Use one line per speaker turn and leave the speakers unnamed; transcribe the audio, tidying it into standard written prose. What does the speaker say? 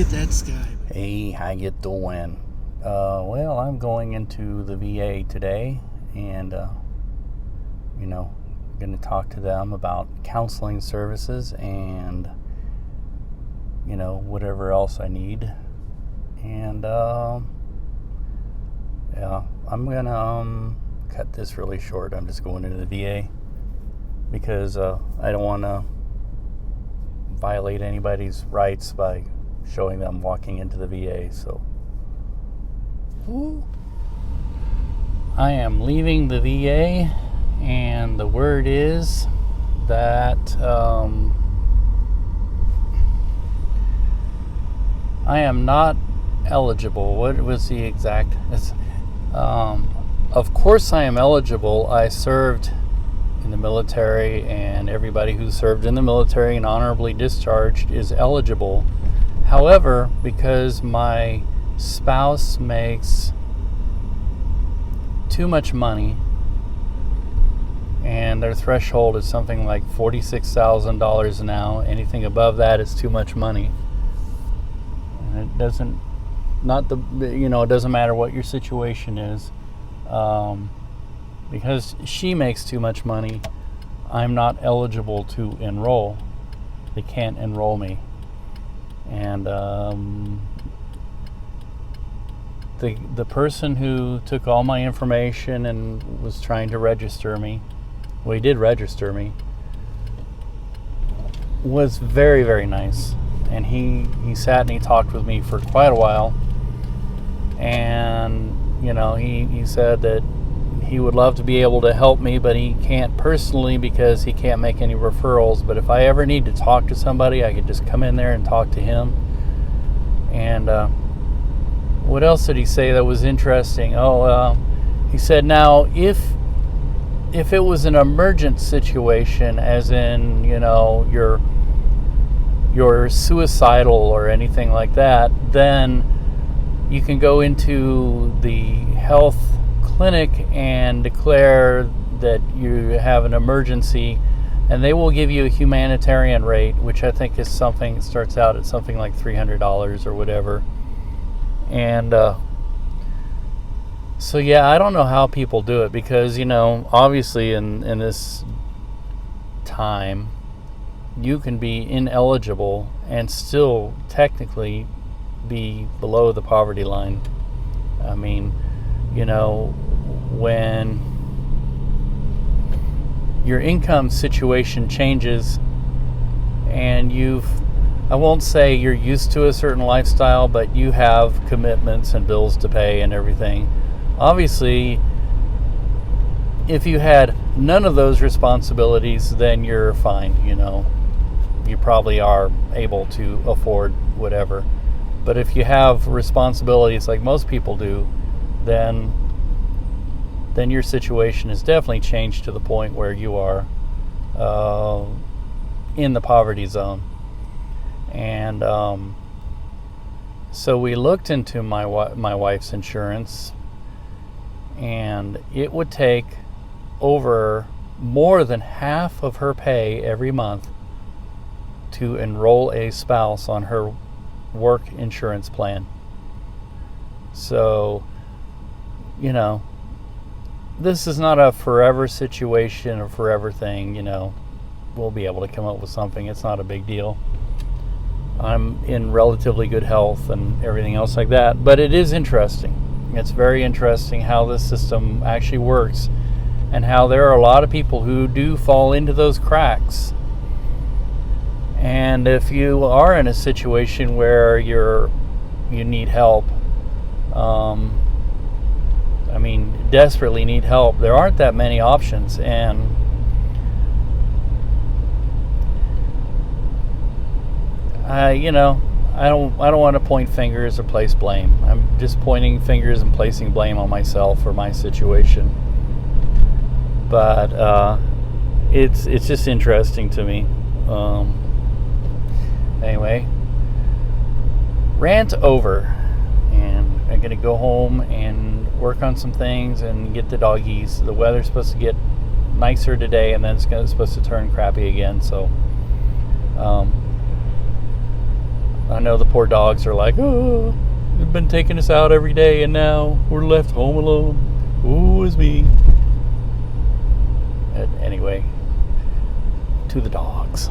at that sky.
Hey, how you doing? Well, I'm going into the VA today, and going to talk to them about counseling services and whatever else I need. And yeah, I'm gonna cut this really short. I'm just going into the VA because I don't want to violate anybody's rights by showing them walking into the VA. So I am leaving the VA, and the word is that I am not eligible. What was the exact? Of course I am eligible. I served in the military, and everybody who served in the military and honorably discharged is eligible. However, because my spouse makes too much money, and their threshold is something like $46,000 now, anything above that is too much money. And it doesn't matter what your situation is. Because she makes too much money, I'm not eligible to enroll. They can't enroll me. And the person who took all my information and was trying to register me, well, he did register me, was very, very nice. And he sat and he talked with me for quite a while. And, he said that he would love to be able to help me, but he can't personally because he can't make any referrals. But if I ever need to talk to somebody, I could just come in there and talk to him. And what else did he say that was interesting? He said, now, if it was an emergent situation, as in, you're suicidal or anything like that, then you can go into the health clinic and declare that you have an emergency, and they will give you a humanitarian rate, which I think is something, starts out at something like $300 or whatever. And so yeah, I don't know how people do it, because obviously in this time you can be ineligible and still technically be below the poverty line. I mean, when your income situation changes and I won't say you're used to a certain lifestyle, but you have commitments and bills to pay and everything. Obviously, if you had none of those responsibilities, then you're fine, You probably are able to afford whatever. But if you have responsibilities like most people do, then your situation has definitely changed to the point where you are in the poverty zone. And so we looked into my wife's insurance, and it would take over more than half of her pay every month to enroll a spouse on her work insurance plan. So, this is not a forever situation or forever thing. We'll be able to come up with something. It's not a big deal. I'm in relatively good health and everything else like that, but it is interesting. It's very interesting how this system actually works, and how there are a lot of people who do fall into those cracks. And if you are in a situation where you need help, desperately need help, there aren't that many options. And I don't want to point fingers or place blame. I'm just pointing fingers and placing blame on myself for my situation. But it's just interesting to me. Anyway, rant over, and I'm gonna go home and work on some things and get the doggies. The weather's supposed to get nicer today, and then it's supposed to turn crappy again. So I know the poor dogs are like, oh, they've been taking us out every day and now we're left home alone. Woe is me. Anyway, to the dogs.